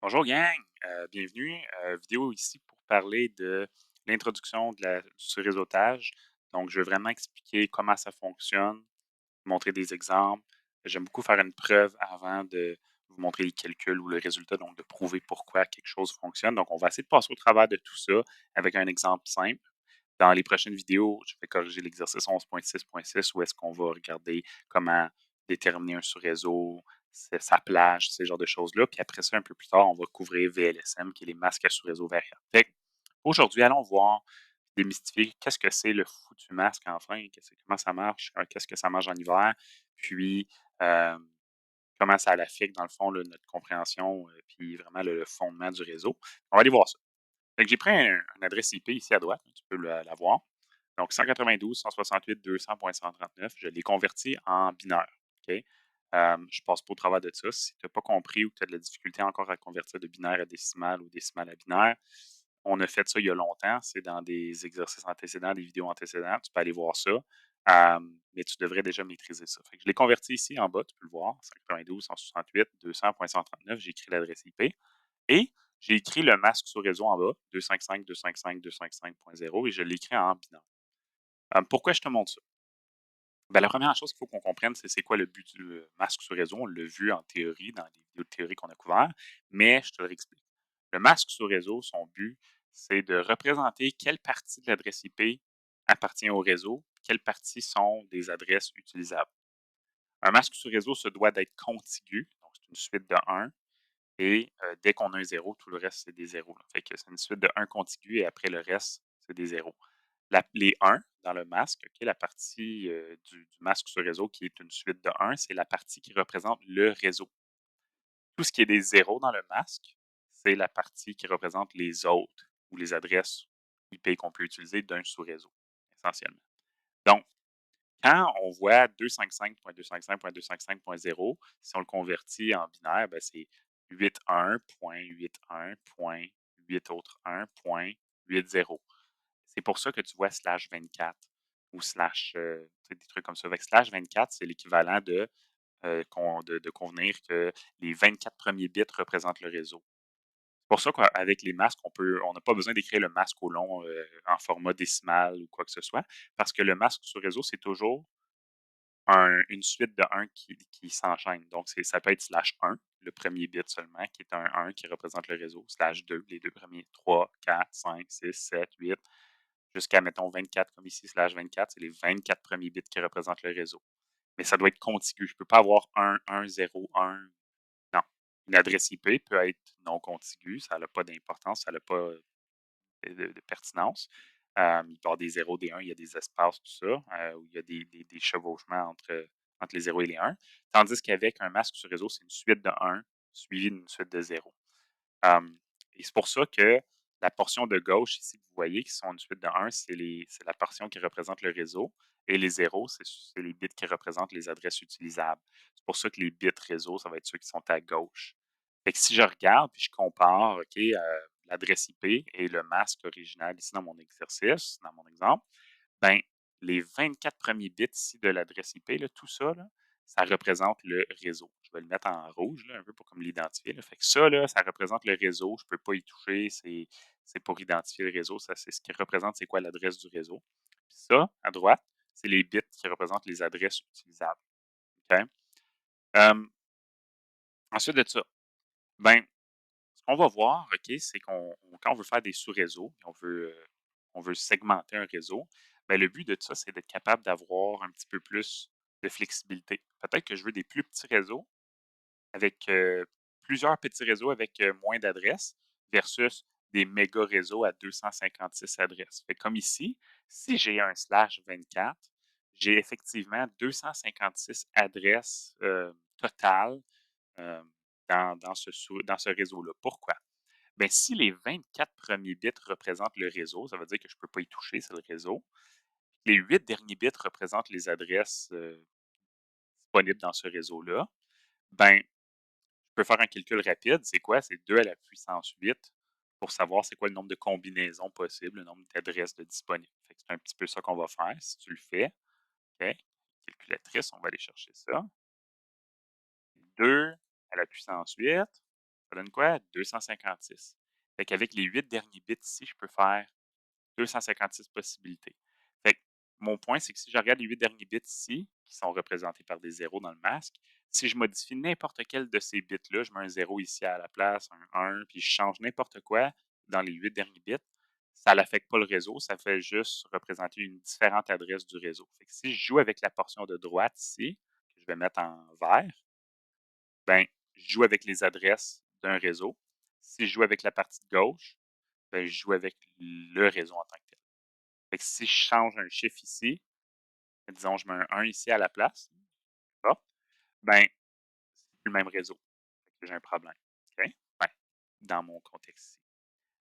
Bonjour gang, bienvenue. Vidéo ici pour parler de l'introduction du réseautage. Donc, je vais vraiment expliquer comment ça fonctionne, montrer des exemples. J'aime beaucoup faire une preuve avant de vous montrer les calculs ou le résultat, donc de prouver pourquoi quelque chose fonctionne. Donc, on va essayer de passer au travers de tout ça avec un exemple simple. Dans les prochaines vidéos, je vais corriger l'exercice 11.6.6 où est-ce qu'on va regarder comment déterminer un sous-réseau, sa plage, ces genres de choses-là. Puis après ça, un peu plus tard, on va couvrir VLSM, qui est les masques à sous-réseau variables. Fait aujourd'hui, allons voir, démystifier qu'est-ce que c'est le foutu masque enfin, comment ça marche, qu'est-ce que ça marche en hiver, puis euh, comment ça affecte, dans le fond, là, notre compréhension, puis vraiment le fondement du réseau. On va aller voir ça. Fait que j'ai pris une adresse IP ici à droite, tu peux la voir. Donc 192.168.200.139, je l'ai converti en binaire. OK? Je passe pas au travers de ça. Si tu n'as pas compris ou que tu as de la difficulté encore à convertir de binaire à décimal ou décimal à binaire, on a fait ça il y a longtemps. C'est dans des exercices antécédents, des vidéos antécédentes. Tu peux aller voir ça. Mais tu devrais déjà maîtriser ça. Fait que je l'ai converti ici en bas, tu peux le voir. 192.168.200.139. J'ai écrit l'adresse IP. Et j'ai écrit le masque sur réseau en bas, 255.255.255.0, et je l'ai écrit en binaire. Pourquoi je te montre ça? Ben, la première chose qu'il faut qu'on comprenne, c'est quoi le but du masque sur réseau. On l'a vu en théorie, dans les vidéos de théorie qu'on a couvert, mais je te le réexplique. Le masque sur réseau, son but, c'est de représenter quelle partie de l'adresse IP appartient au réseau, quelle partie sont des adresses utilisables. Un masque sur réseau se doit d'être contigu, donc c'est une suite de 1, et dès qu'on a un 0, tout le reste, c'est des zéros. Fait que c'est une suite de 1 contigu et après le reste, c'est des zéros. Les 1 dans le masque, OK, la partie du masque sur réseau qui est une suite de 1, c'est la partie qui représente le réseau. Tout ce qui est des zéros dans le masque, c'est la partie qui représente les autres ou les adresses IP qu'on peut utiliser d'un sous-réseau, essentiellement. Donc, quand on voit 255.255.255.0, si on le convertit en binaire, ben c'est 81.81.8 autres 1.80. C'est pour ça que tu vois slash 24 ou slash, des trucs comme ça. Avec slash 24, c'est l'équivalent de convenir que les 24 premiers bits représentent le réseau. C'est pour ça qu'avec les masques, on n'a pas besoin d'écrire le masque au long en format décimal ou quoi que ce soit, parce que le masque sur réseau, c'est toujours une suite de 1 qui s'enchaîne. Donc, ça peut être slash 1, le premier bit seulement, qui est un 1 qui représente le réseau, slash 2, les deux premiers, 3, 4, 5, 6, 7, 8, jusqu'à, mettons, 24, comme ici, slash 24, c'est les 24 premiers bits qui représentent le réseau. Mais ça doit être contigu. Je ne peux pas avoir 1, 1, 0, 1. Non. Une adresse IP peut être non contiguë, ça n'a pas d'importance, ça n'a pas de pertinence. Il peut y avoir des 0, des 1, il y a des espaces, tout ça, où il y a des chevauchements entre les 0 et les 1. Tandis qu'avec un masque sur réseau, c'est une suite de 1 suivie d'une suite de 0. Et c'est pour ça que la portion de gauche ici que vous voyez, qui sont une suite de 1, c'est la portion qui représente le réseau. Et les 0, c'est les bits qui représentent les adresses utilisables. C'est pour ça que les bits réseau, ça va être ceux qui sont à gauche. Fait que si je regarde puis je compare, OK, l'adresse IP et le masque original ici dans mon exercice, dans mon exemple, ben, les 24 premiers bits ici de l'adresse IP, là, tout ça, là, ça représente le réseau. Je vais le mettre en rouge, là, un peu pour comme l'identifier. Là. Fait que ça, là, ça représente le réseau. Je ne peux pas y toucher. C'est pour identifier le réseau. Ça, c'est ce qui représente, c'est quoi l'adresse du réseau. Puis ça, à droite, c'est les bits qui représentent les adresses utilisables. OK? Ensuite de ça, ben, ce qu'on va voir, OK, c'est quand on veut faire des sous-réseaux, on veut segmenter un réseau, ben, le but de ça, c'est d'être capable d'avoir un petit peu plus de flexibilité. Peut-être que je veux des plus petits réseaux avec plusieurs petits réseaux avec moins d'adresses versus des méga réseaux à 256 adresses. Fait comme ici, si j'ai un slash 24, j'ai effectivement 256 adresses totales euh, dans ce réseau-là. Pourquoi? Ben, si les 24 premiers bits représentent le réseau, ça veut dire que je ne peux pas y toucher, c'est le réseau. Les 8 derniers bits représentent les adresses disponibles dans ce réseau-là. Ben, je peux faire un calcul rapide. C'est quoi? C'est 2 à la puissance 8 pour savoir c'est quoi le nombre de combinaisons possibles, le nombre d'adresses de disponibles. C'est un petit peu ça qu'on va faire si tu le fais. OK? Calculatrice, on va aller chercher ça. 2 à la puissance 8, Ça donne quoi? 256. Fait qu'avec les 8 derniers bits ici, je peux faire 256 possibilités. Fait que mon point, c'est que si je regarde les 8 derniers bits ici, qui sont représentés par des zéros dans le masque, si je modifie n'importe quel de ces bits-là, je mets un 0 ici à la place, un 1, puis je change n'importe quoi dans les 8 derniers bits, ça n'affecte pas le réseau, ça fait juste représenter une différente adresse du réseau. Fait que si je joue avec la portion de droite ici, que je vais mettre en vert, ben, je joue avec les adresses d'un réseau. Si je joue avec la partie de gauche, ben, je joue avec le réseau en tant que tel. Fait que si je change un chiffre ici, disons je mets un 1 ici à la place, hop, ben, c'est plus le même réseau. Fait que j'ai un problème. OK? Ben, dans mon contexte ici.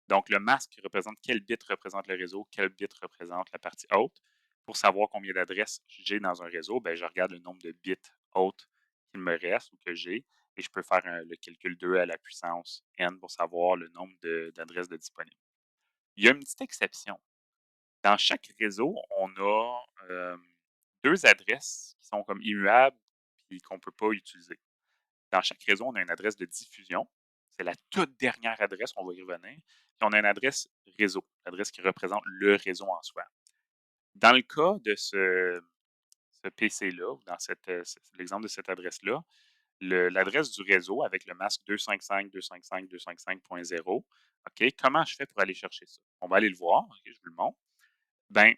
Donc, le masque représente quel bit représente le réseau, quel bit représente la partie haute. Pour savoir combien d'adresses j'ai dans un réseau, ben, je regarde le nombre de bits hautes qu'il me reste ou que j'ai et je peux faire le calcul 2 à la puissance n pour savoir le nombre d'adresses de disponibles. Il y a une petite exception. Dans chaque réseau, on a 2 adresses qui sont comme immuables et qu'on ne peut pas utiliser. Dans chaque réseau, on a une adresse de diffusion. C'est la toute dernière adresse, on va y revenir. Puis on a une adresse réseau, l'adresse qui représente le réseau en soi. Dans le cas de ce PC-là, ou dans l'exemple de cette adresse-là, l'adresse du réseau avec le masque 255.255.255.0, OK, comment je fais pour aller chercher ça? On va aller le voir, OK, je vous le montre. Ben,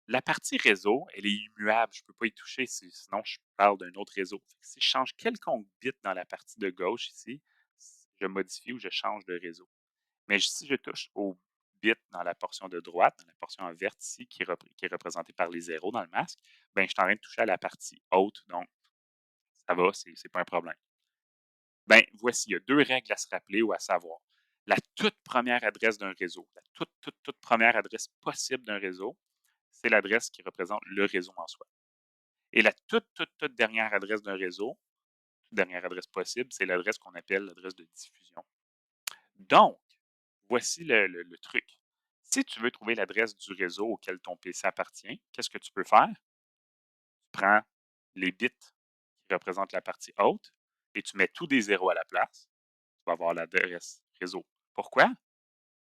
la partie réseau, elle est immuable. Je ne peux pas y toucher, sinon je parle d'un autre réseau. Fait que si je change quelconque bit dans la partie de gauche ici, je modifie ou je change de réseau. Mais si je touche au bit dans la portion de droite, dans la portion en verte ici, qui est représentée par les zéros dans le masque, ben, je suis en train de toucher à la partie haute, donc ça va, c'est pas un problème. Ben, voici, il y a deux règles à se rappeler ou à savoir. La toute première adresse d'un réseau, la toute première adresse possible d'un réseau, c'est l'adresse qui représente le réseau en soi. Et la toute dernière adresse d'un réseau, toute dernière adresse possible, c'est l'adresse qu'on appelle l'adresse de diffusion. Donc, voici le truc. Si tu veux trouver l'adresse du réseau auquel ton PC appartient, qu'est-ce que tu peux faire? Tu prends les bits qui représentent la partie haute et tu mets tous des zéros à la place. Tu vas avoir l'adresse réseau. Pourquoi?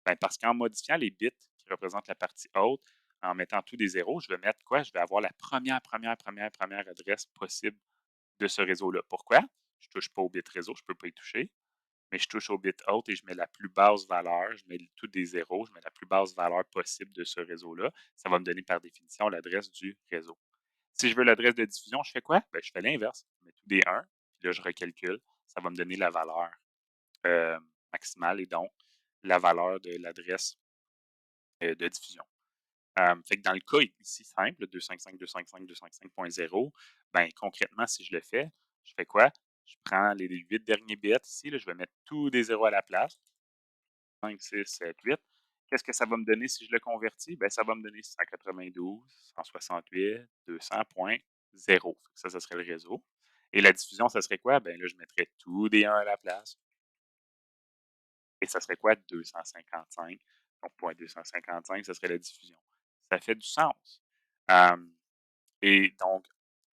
Ben parce qu'en modifiant les bits qui représentent la partie haute, en mettant tous des zéros, je vais mettre quoi? Je vais avoir la première adresse possible de ce réseau-là. Pourquoi? Je ne touche pas au bit réseau, je ne peux pas y toucher, mais je touche au bit haute et je mets la plus basse valeur, je mets tous des zéros, je mets la plus basse valeur possible de ce réseau-là. Ça va me donner par définition l'adresse du réseau. Si je veux l'adresse de diffusion, je fais quoi? Ben, je fais l'inverse. Je mets tous des 1, puis là, je recalcule. Ça va me donner la valeur euh, maximale et donc la valeur de l'adresse de diffusion. Fait que dans le cas ici simple, 255.255.0, ben concrètement, si je le fais, je fais quoi? Je prends les 8 derniers bits ici, là, je vais mettre tous des zéros à la place. 5, 6, 7, 8. Qu'est-ce que ça va me donner si je le convertis? Ben, ça va me donner 192, 168, 200.0. Ça serait le réseau. Et la diffusion, ça serait quoi? Ben là, je mettrais tous des 1 à la place. Et ça serait quoi? 255. Donc, point 255, ça serait la diffusion. Ça fait du sens. Et donc,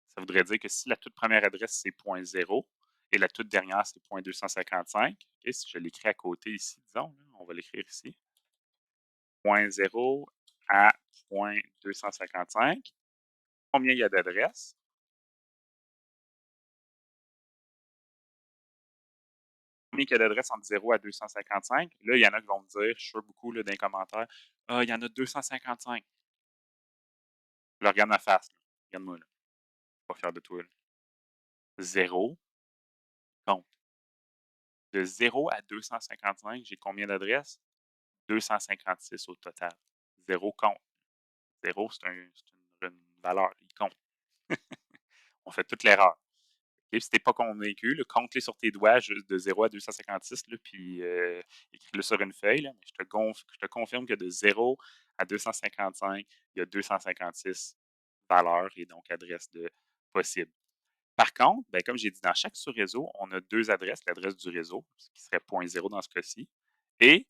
ça voudrait dire que si la toute première adresse, c'est point 0 et la toute dernière, c'est point 255, okay, si je l'écris à côté ici, disons, là, on va l'écrire ici, point 0 à point 255, combien il y a d'adresses? Combien il y a d'adresses entre 0 à 255? Là, il y en a qui vont me dire, je suis sûr beaucoup là, dans les commentaires, ah, il y en a 255. Là, regarde ma face. Regarde-moi là. Pas fier de toi. Là. 0 compte. De 0 à 255, j'ai combien d'adresses? 256 au total. 0 compte. 0, c'est une valeur. Il compte. On fait toute l'erreur. Okay? Si t'es pas convaincu, compte-les sur tes doigts juste de 0 à 256, là, puis écris-le sur une feuille. Là, mais je te confirme que de 0 à 255, il y a 256 valeurs et donc adresses de possibles. Par contre, ben, comme j'ai dit, dans chaque sous-réseau, on a deux adresses, l'adresse du réseau, ce qui serait point 0 dans ce cas-ci, et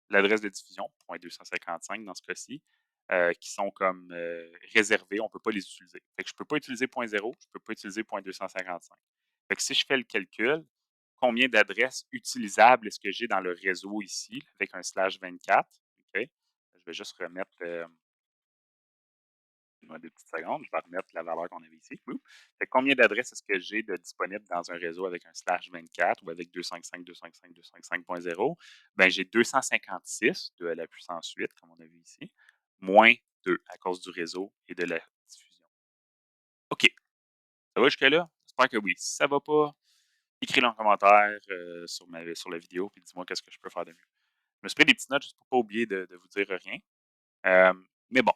l'adresse de diffusion, point 255 dans ce cas-ci, qui sont comme réservées, on ne peut pas les utiliser. Fait que je ne peux pas utiliser point 0, je ne peux pas utiliser point 255. Fait que si je fais le calcul, combien d'adresses utilisables est-ce que j'ai dans le réseau ici, avec un /24. OK? Je vais juste remettre, donne-moi 2 petites secondes, je vais remettre la valeur qu'on avait ici. Oups. Fait que combien d'adresses est-ce que j'ai de disponibles dans un réseau avec un /24 ou avec 255.255.0? Ben, j'ai 256, 2 à la puissance 8, comme on a vu ici, moins 2 à cause du réseau et de la diffusion. OK. Ça va jusque-là? J'espère que oui. Si ça va pas, écris-le en commentaire sur la vidéo, puis dis-moi qu'est-ce que je peux faire de mieux. Je me suis pris des petites notes juste pour pas oublier de vous dire rien. Euh, mais bon,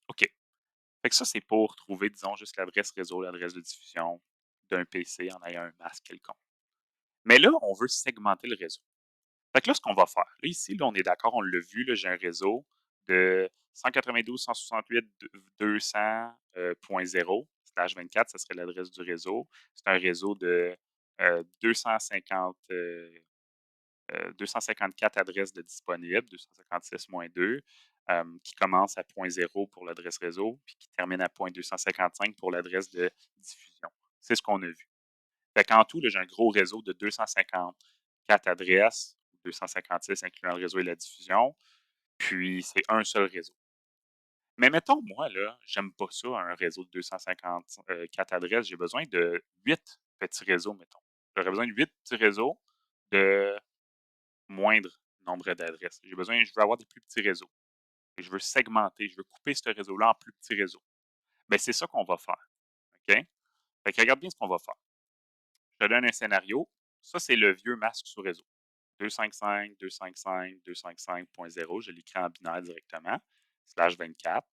OK. Fait que ça, c'est pour trouver, disons, juste l'adresse réseau, l'adresse de diffusion d'un PC en ayant un masque quelconque. Mais là, on veut segmenter le réseau. Fait que là, ce qu'on va faire, là, ici, là, on est d'accord, on l'a vu, là, j'ai un réseau de 192.168.200.0/24, ça serait l'adresse du réseau. C'est un réseau de 250, 254 adresses de disponibles, 256-2, qui commence à .0 pour l'adresse réseau, puis qui termine à .255 pour l'adresse de diffusion. C'est ce qu'on a vu. Fait qu'en tout, j'ai un gros réseau de 254 adresses, 256 incluant le réseau et la diffusion, puis c'est un seul réseau. Mais mettons, moi, là, j'aime pas ça, un réseau de 254 adresses. J'ai besoin de 8 petits réseaux, mettons. J'aurais besoin de 8 petits réseaux de moindre nombre d'adresses. Je veux avoir des plus petits réseaux. Et je veux segmenter, je veux couper ce réseau-là en plus petits réseaux. Bien, c'est ça qu'on va faire. OK? Fait que regarde bien ce qu'on va faire. Je te donne un scénario. Ça, c'est le vieux masque sous réseau. 255, 255, 255.0. Je l'écris en binaire directement. /24.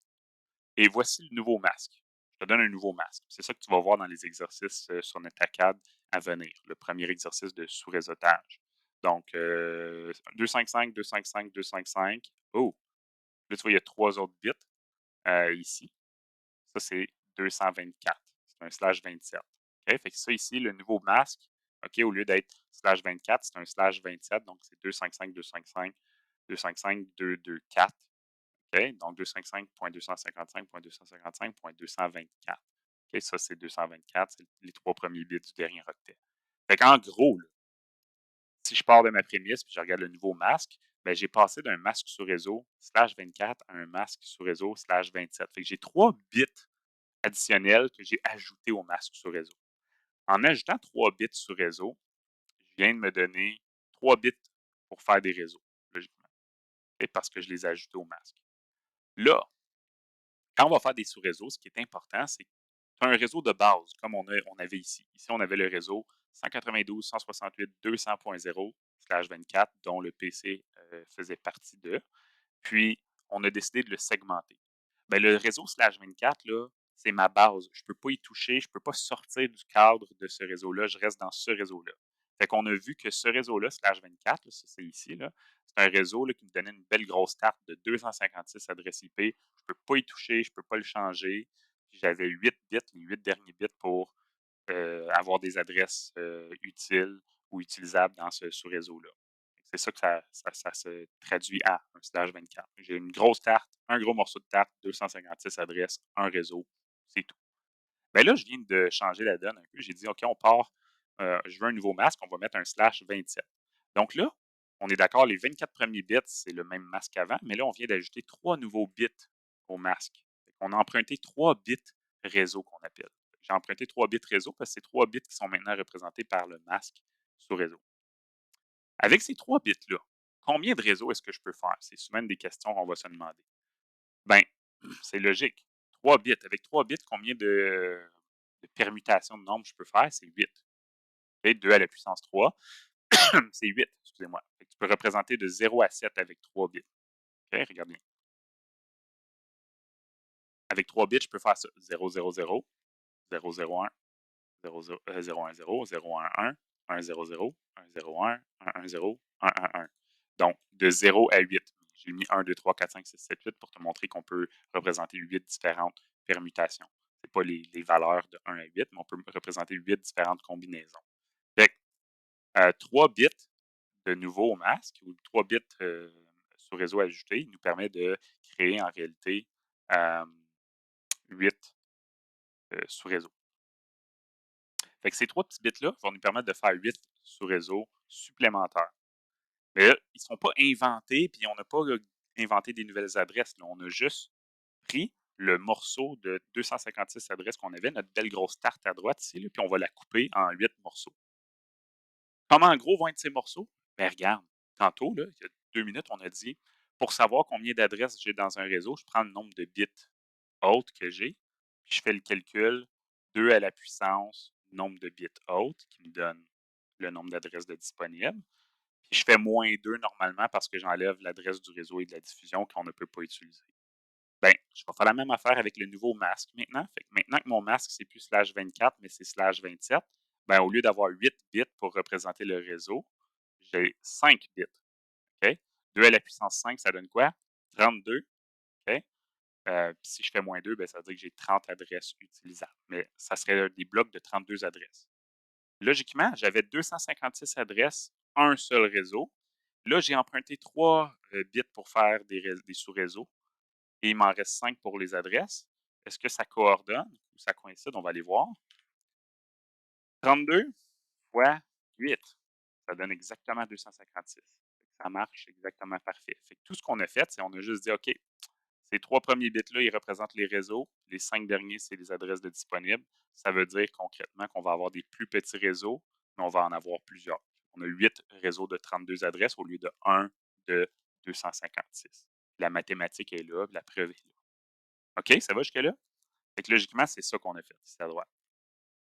Et voici le nouveau masque. Je te donne un nouveau masque. C'est ça que tu vas voir dans les exercices sur NetAcad à venir. Le premier exercice de sous-réseautage. Donc, 255, 255, 255. Oh, là, tu vois, il y a 3 autres bits ici. Ça, c'est 224. C'est un /27. OK? Fait que ça, ici, le nouveau masque, OK, au lieu d'être /24, c'est un /27. Donc, c'est 255, 255, 255, 224. OK? Donc, 255.255.255.224. OK? Ça, c'est 224. C'est les 3 premiers bits du dernier octet. Fait qu'en gros, là, si je pars de ma prémisse puis je regarde le nouveau masque, ben, j'ai passé d'un masque sous réseau /24 à un masque sous réseau /27. Fait que j'ai 3 bits additionnels que j'ai ajoutés au masque sous réseau. En ajoutant 3 bits sous réseau, je viens de me donner 3 bits pour faire des réseaux, logiquement. Et parce que je les ai ajoutés au masque. Là, quand on va faire des sous-réseaux, ce qui est important, c'est que tu as un réseau de base, comme on avait ici. Ici, on avait le réseau 192.168.200.0/24, dont le PC faisait partie de. Puis, on a décidé de le segmenter. Ben, le réseau /24, là, c'est ma base. Je ne peux pas y toucher, je ne peux pas sortir du cadre de ce réseau-là, je reste dans ce réseau-là. Fait qu'on a vu que ce réseau-là, /24, là, ça c'est ici, là, c'est un réseau là, qui me donnait une belle grosse carte de 256 adresses IP. Je ne peux pas y toucher, je ne peux pas le changer. J'avais 8 bits, les 8 derniers bits pour avoir des adresses utiles ou utilisables dans ce sous-réseau-là. C'est ça que ça se traduit à un /24. J'ai une grosse tarte, un gros morceau de tarte, 256 adresses, un réseau, c'est tout. Ben là, je viens de changer la donne un peu. J'ai dit, OK, on part, je veux un nouveau masque, on va mettre un /27. Donc là, on est d'accord, les 24 premiers bits, c'est le même masque qu'avant, mais là, on vient d'ajouter 3 nouveaux bits au masque. On a emprunté 3 bits réseau qu'on appelle. J'ai emprunté 3 bits réseau parce que c'est 3 bits qui sont maintenant représentés par le masque sous réseau. Avec ces 3 bits-là, combien de réseaux est-ce que je peux faire? C'est souvent une des questions qu'on va se demander. Ben, c'est logique. 3 bits. Avec 3 bits, combien de permutations de nombres je peux faire? C'est 8. Okay? 2 à la puissance 3, c'est 8, excusez-moi. Tu peux représenter de 0 à 7 avec 3 bits. Okay? Regarde bien. Avec 3 bits, je peux faire ça. 0, 0, 0, 0, 0, 1, 0, 0, 0, 1, 0, 0, 1, 1, 1, 0, 0, 1, 0, 1, 1, 1, 0, 1, 1, 1. Donc, de 0 à 8. J'ai mis 1, 2, 3, 4, 5, 6, 7, 8 pour te montrer qu'on peut représenter 8 différentes permutations. Ce n'est pas les valeurs de 1 à 8, mais on peut représenter 8 différentes combinaisons. Fait que, 3 bits de nouveau au masque ou 3 bits sur réseau ajouté nous permet de créer en réalité 8 sous réseau. Fait que ces 3 petits bits-là vont nous permettre de faire 8 sous-réseaux supplémentaires. Mais là, ils ne sont pas inventés, puis on n'a pas inventé des nouvelles adresses. Là. On a juste pris le morceau de 256 adresses qu'on avait, notre belle grosse tarte à droite ici, là, puis on va la couper en 8 morceaux. Comment en gros vont être ces morceaux? Ben regarde, tantôt, là, il y a 2 minutes, on a dit, pour savoir combien d'adresses j'ai dans un réseau, je prends le nombre de bits hautes que j'ai, puis je fais le calcul 2 à la puissance nombre de bits hautes, qui me donne le nombre d'adresses de disponibles. Puis je fais -2 normalement parce que j'enlève l'adresse du réseau et de la diffusion qu'on ne peut pas utiliser. Ben, je vais faire la même affaire avec le nouveau masque maintenant. Fait que maintenant que mon masque, c'est plus /24, mais c'est /27, ben, au lieu d'avoir 8 bits pour représenter le réseau, j'ai 5 bits. OK? 2 à la puissance 5, ça donne quoi? 32. OK? Puis si je fais -2, ben, ça veut dire que j'ai 30 adresses utilisables. Mais ça serait des blocs de 32 adresses. Logiquement, j'avais 256 adresses, un seul réseau. Là, j'ai emprunté 3 bits pour faire des sous-réseaux et il m'en reste 5 pour les adresses. Est-ce que ça coordonne ou ça coïncide? On va aller voir. 32 fois 8, ça donne exactement 256. Ça marche exactement parfait. Fait que tout ce qu'on a fait, c'est qu'on a juste dit, OK, ces 3 premiers bits-là, ils représentent les réseaux. Les 5 derniers, c'est les adresses de disponibles. Ça veut dire concrètement qu'on va avoir des plus petits réseaux, mais on va en avoir plusieurs. On a 8 réseaux de 32 adresses au lieu de 1 de 256. La mathématique est là, la preuve est là. OK, ça va jusque-là? Fait que logiquement, c'est ça qu'on a fait ici à droite.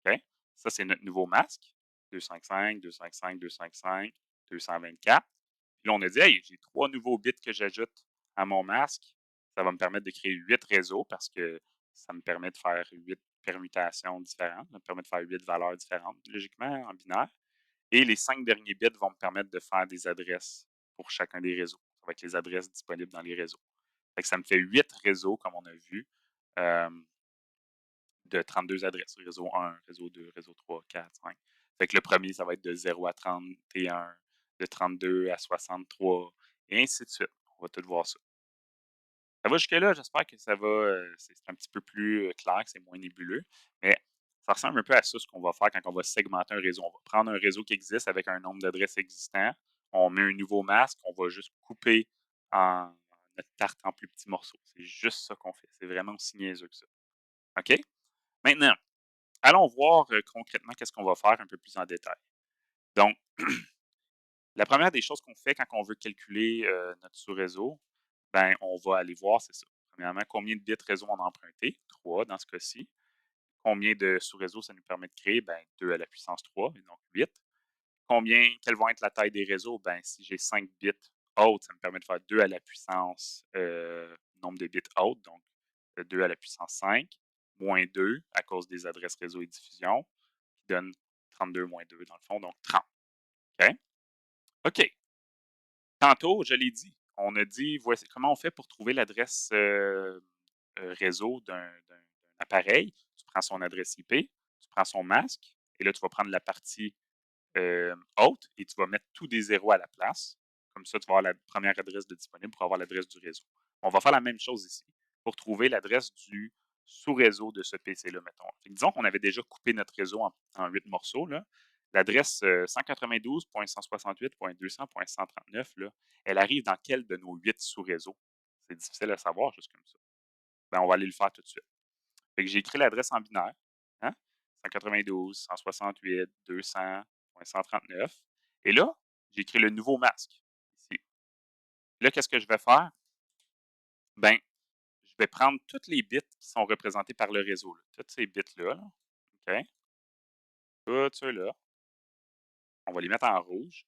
OK? Ça, c'est notre nouveau masque. 255, 255, 255, 224. Puis là, on a dit, hey, j'ai 3 nouveaux bits que j'ajoute à mon masque. Ça va me permettre de créer 8 réseaux parce que ça me permet de faire 8 permutations différentes. Ça me permet de faire 8 valeurs différentes, logiquement, en binaire. Et les 5 derniers bits vont me permettre de faire des adresses pour chacun des réseaux. Ça va être les adresses disponibles dans les réseaux. Fait que ça me fait 8 réseaux, comme on a vu, euh, de 32 adresses. Réseau 1, réseau 2, réseau 3, 4, 5. Fait que le premier, ça va être de 0 à 31, de 32 à 63, et ainsi de suite. On va tout voir ça. Ça va jusque-là, j'espère que ça va, c'est un petit peu plus clair, que c'est moins nébuleux, mais ça ressemble un peu à ça ce qu'on va faire quand on va segmenter un réseau. On va prendre un réseau qui existe avec un nombre d'adresses existant, on met un nouveau masque, on va juste couper en notre tarte en plus petits morceaux. C'est juste ça qu'on fait. C'est vraiment aussi niaiseux que ça. OK? Maintenant, allons voir concrètement qu'est-ce qu'on va faire un peu plus en détail. Donc, la première des choses qu'on fait quand on veut calculer notre sous-réseau, ben, on va aller voir, c'est ça. Premièrement, combien de bits réseau on a emprunté? 3 dans ce cas-ci. Combien de sous-réseaux ça nous permet de créer? Ben, 2 à la puissance 3, et donc 8. Quelle va être la taille des réseaux? Ben, si j'ai 5 bits hautes, ça me permet de faire 2 à la puissance nombre de bits hautes, donc 2 à la puissance 5, moins 2 à cause des adresses réseau et diffusion, qui donne 32 moins 2 dans le fond, donc 30. OK? OK. Tantôt, je l'ai dit, on a dit, voici comment on fait pour trouver l'adresse réseau d'un appareil. Tu prends son adresse IP, tu prends son masque, et là, tu vas prendre la partie haute et tu vas mettre tous des zéros à la place. Comme ça, tu vas avoir la première adresse de disponible pour avoir l'adresse du réseau. On va faire la même chose ici pour trouver l'adresse du sous-réseau de ce PC-là, mettons. Disons qu'on avait déjà coupé notre réseau en 8 morceaux. L'adresse 192.168.200.139, elle arrive dans quel de nos 8 sous-réseaux? C'est difficile à savoir juste comme ça. Ben, on va aller le faire tout de suite. Fait que j'ai écrit l'adresse en binaire. Hein? 192, 168, 200.139. Et là, j'ai écrit le nouveau masque ici. Là, qu'est-ce que je vais faire? Ben, je vais prendre tous les bits qui sont représentés par le réseau. Tous ces bits-là. OK? Tous ceux-là. On va les mettre en rouge.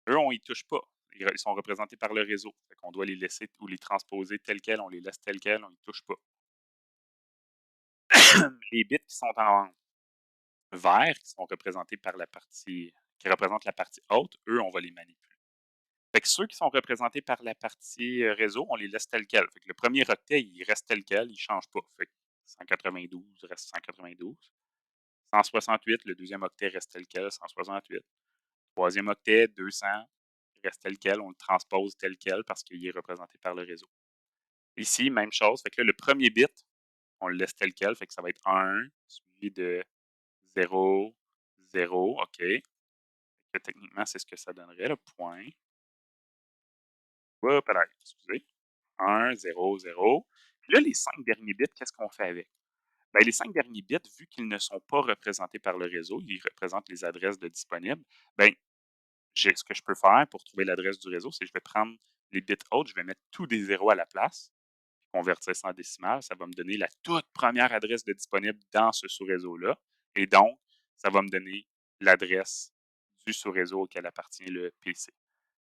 Eux, on y touche pas. Ils sont représentés par le réseau. Fait qu'on doit les laisser ou les transposer tels quels. On les laisse tels quels. On y touche pas. Les bits qui sont en vert, qui sont représentés par la partie, qui représentent la partie haute, eux, on va les manipuler. Fait que ceux qui sont représentés par la partie réseau, on les laisse tels quels. Fait que le premier octet, il reste tel quel, il ne change pas. Fait que 192 reste 192. 168, le deuxième octet reste tel quel, 168. Troisième octet, 200, il reste tel quel, on le transpose tel quel parce qu'il est représenté par le réseau. Ici, même chose. Fait que là, le premier bit, on le laisse tel quel, fait que ça va être 1, suivi de 0, 0, OK. techniquement, c'est ce que ça donnerait, le point. Hop là, excusez. 1, 0, 0. Puis là, les 5 derniers bits, qu'est-ce qu'on fait avec? Ben, les 5 derniers bits, vu qu'ils ne sont pas représentés par le réseau, ils représentent les adresses de disponibles, ben, ce que je peux faire pour trouver l'adresse du réseau, c'est que je vais prendre les bits autres, je vais mettre tous des zéros à la place, convertir ça en décimal, ça va me donner la toute première adresse de disponible dans ce sous-réseau-là. Et donc, ça va me donner l'adresse du sous-réseau auquel appartient le PC.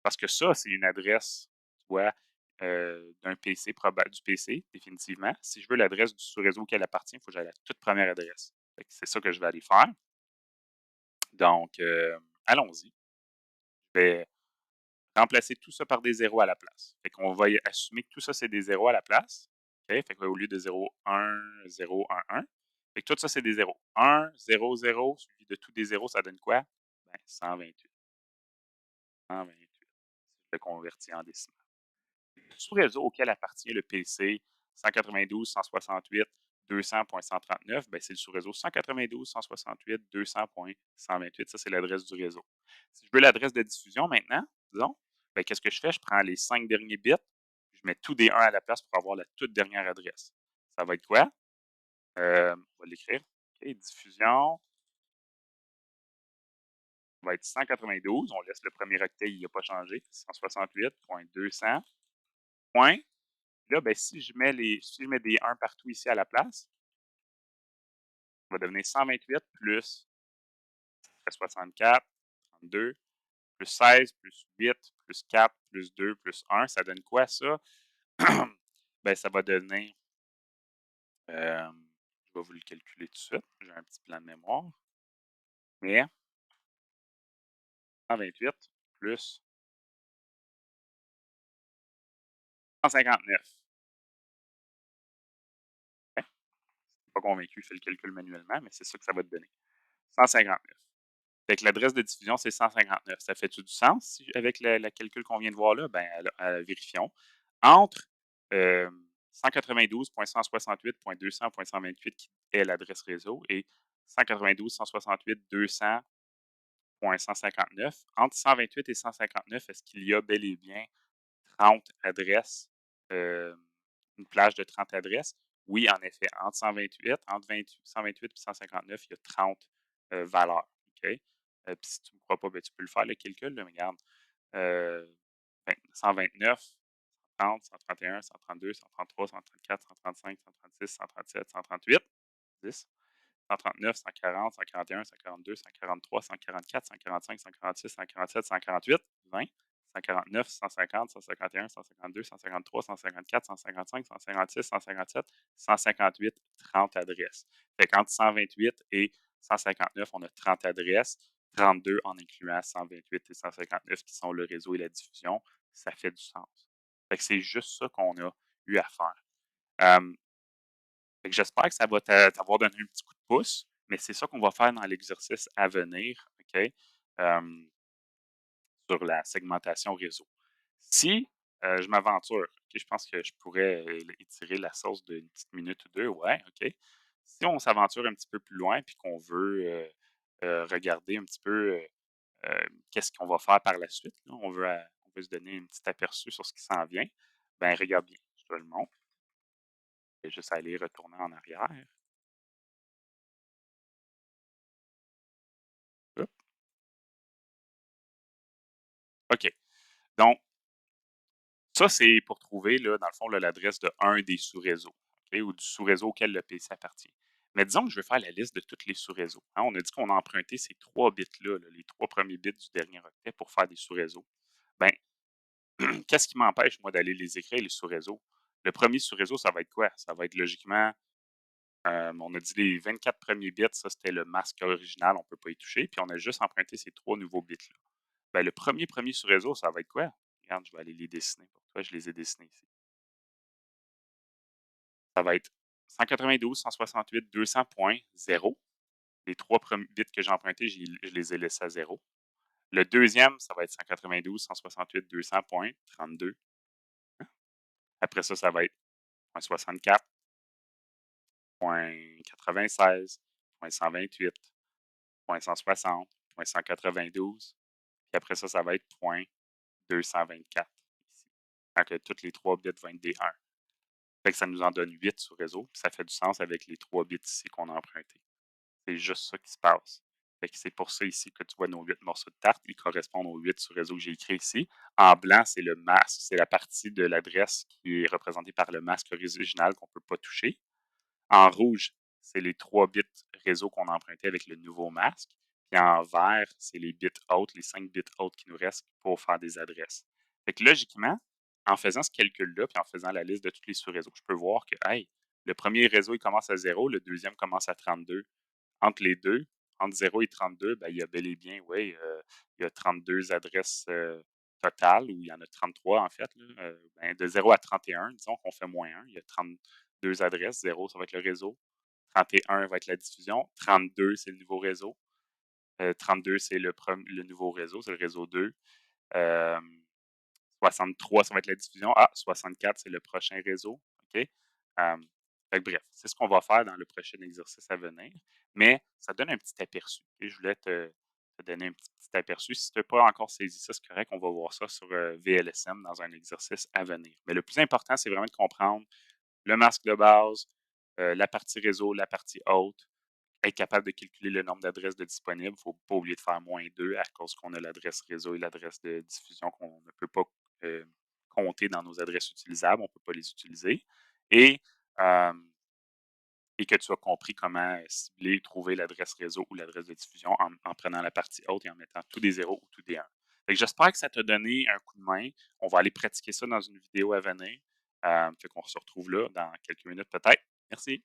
Parce que ça, c'est une adresse, tu vois, d'un PC, du PC, définitivement. Si je veux l'adresse du sous-réseau auquel appartient, il faut que j'aille à la toute première adresse. C'est ça que je vais aller faire. Donc, allons-y. Je vais remplacer tout ça par des zéros à la place. Fait qu'on va assumer que tout ça, c'est des zéros à la place. OK? Fait qu'au lieu de 0, 1, 0, 1, 1. Fait que tout ça, c'est des zéros. 1, 0, 0, suivi de tous des zéros, ça donne quoi? Ben, 128. 128. Je le convertis en décimal. Le sous-réseau auquel appartient le PC 192.168.200.139, ben, c'est le sous-réseau 192.168.200.128. Ça, c'est l'adresse du réseau. Si je veux l'adresse de diffusion maintenant, disons, ben, qu'est-ce que je fais? Je prends les 5 derniers bits, je mets tous des 1 à la place pour avoir la toute dernière adresse. Ça va être quoi? On va l'écrire. OK, diffusion va être 192. On laisse le premier octet, il n'a pas changé. 168.200. Point. Là, ben, si je mets des 1 partout ici à la place, ça va devenir 128 plus 64, 32, plus 16, plus 8, plus 4, plus 2, plus 1. Ça donne quoi, ça? Ben, ça va donner, je vais vous le calculer tout de suite. J'ai un petit plan de mémoire. Mais 128 plus 159. Hein? Je suis pas convaincu, je fais le calcul manuellement, mais c'est ça que ça va te donner. 159. Fait que l'adresse de diffusion, c'est 159. Ça fait-tu du sens avec le calcul qu'on vient de voir là? Ben, vérifions. Entre 192.168.200.128 qui est l'adresse réseau et 192.168.200.159, entre 128 et 159, est-ce qu'il y a bel et bien 30 adresses, euh, une plage de 30 adresses? Oui, en effet, entre 128 et 159, il y a 30 valeurs. OK? Puis si tu ne me crois pas, ben, tu peux le faire, le calcul. Là, mais regarde, euh, 129, 130, 131, 132, 133, 134, 135, 136, 137, 138, 10. 139, 140, 141, 142, 143, 144, 145, 146, 147, 148, 20, 149, 150, 151, 152, 153, 154, 155, 156, 157, 158, 30 adresses. Fait qu'entre 128 et 159, on a 30 adresses, 32 en incluant 128 et 159 qui sont le réseau et la diffusion. Ça fait du sens. Fait que c'est juste ça qu'on a eu à faire. Fait que j'espère que ça va t'avoir donné un petit coup de pouce, mais c'est ça qu'on va faire dans l'exercice à venir, OK? Hem, sur la segmentation réseau. Si, je m'aventure, OK, je pense que je pourrais, étirer la sauce d'une petite minute ou 2, ouais, OK. Si on s'aventure un petit peu plus loin puis qu'on veut, regarder un petit peu, qu'est-ce qu'on va faire par la suite, là, on veut se donner un petit aperçu sur ce qui s'en vient, ben regarde bien, je te le montre. Je vais juste aller retourner en arrière. Hop, OK. Donc ça, c'est pour trouver, là, dans le fond, là, l'adresse de un des sous-réseaux, OK, ou du sous-réseau auquel le PC appartient. Mais disons que je veux faire la liste de tous les sous-réseaux. Hein. On a dit qu'on a emprunté ces 3 bits-là, là, les 3 premiers bits du dernier octet pour faire des sous-réseaux. Ben, qu'est-ce qui m'empêche, moi, d'aller les écrire, les sous-réseaux? Le premier sous-réseau, ça va être quoi? Ça va être logiquement, on a dit les 24 premiers bits, ça, c'était le masque original, on ne peut pas y toucher. Puis on a juste emprunté ces 3 nouveaux bits-là. Ben, le premier sous-réseau, ça va être quoi? Regarde, je vais aller les dessiner pour toi. Je les ai dessinés ici. Ça va être 192, 168, 200.0. Les 3 bits que j'ai empruntés, je les ai laissés à 0. Le deuxième, ça va être 192, 168, 200.32. Après ça, ça va être 0.64, 0.96, 0.128, 0.160, 0.192, Puis après ça va être 0.224 ici. Quand que tous les 3 bits vont être des 1. Fait que ça nous en donne 8 sur réseau, puis ça fait du sens avec les 3 bits ici qu'on a empruntés. C'est juste ça qui se passe. Fait que c'est pour ça ici que tu vois nos 8 morceaux de tarte. Ils correspondent aux 8 sur réseau que j'ai écrit ici. En blanc, c'est le masque. C'est la partie de l'adresse qui est représentée par le masque original qu'on ne peut pas toucher. En rouge, c'est les 3 bits réseau qu'on a empruntés avec le nouveau masque. Puis en vert, c'est les bits hautes, les 5 bits hautes qui nous restent pour faire des adresses. Fait que logiquement, en faisant ce calcul-là, puis en faisant la liste de tous les sous-réseaux, je peux voir que, hey, le premier réseau, il commence à 0, le deuxième commence à 32. Entre les deux, entre 0 et 32, ben, il y a bel et bien, oui, il y a 32 adresses totales, ou il y en a 33 en fait. Là. Ben, de 0 à 31, disons qu'on fait moins 1, il y a 32 adresses. 0, ça va être le réseau. 31 va être la diffusion. 32, c'est le nouveau réseau. 32, c'est le nouveau réseau, c'est le réseau 2. 63, ça va être la diffusion. Ah, 64, c'est le prochain réseau. OK? Bref, c'est ce qu'on va faire dans le prochain exercice à venir. Mais ça donne un petit aperçu. Et je voulais te donner un petit aperçu. Si tu n'as pas encore saisi ça, c'est correct. On va voir ça sur VLSM dans un exercice à venir. Mais le plus important, c'est vraiment de comprendre le masque de base, la partie réseau, la partie haute, être capable de calculer le nombre d'adresses de disponibles. Il ne faut pas oublier de faire -2 à cause qu'on a l'adresse réseau et l'adresse de diffusion qu'on ne peut pas compter dans nos adresses utilisables. On ne peut pas les utiliser. Et, euh, et que tu as compris comment cibler, trouver l'adresse réseau ou l'adresse de diffusion en prenant la partie haute et en mettant tous des 0 ou tous des 1. J'espère que ça t'a donné un coup de main. On va aller pratiquer ça dans une vidéo à venir. Fait qu'on se retrouve là dans quelques minutes peut-être. Merci.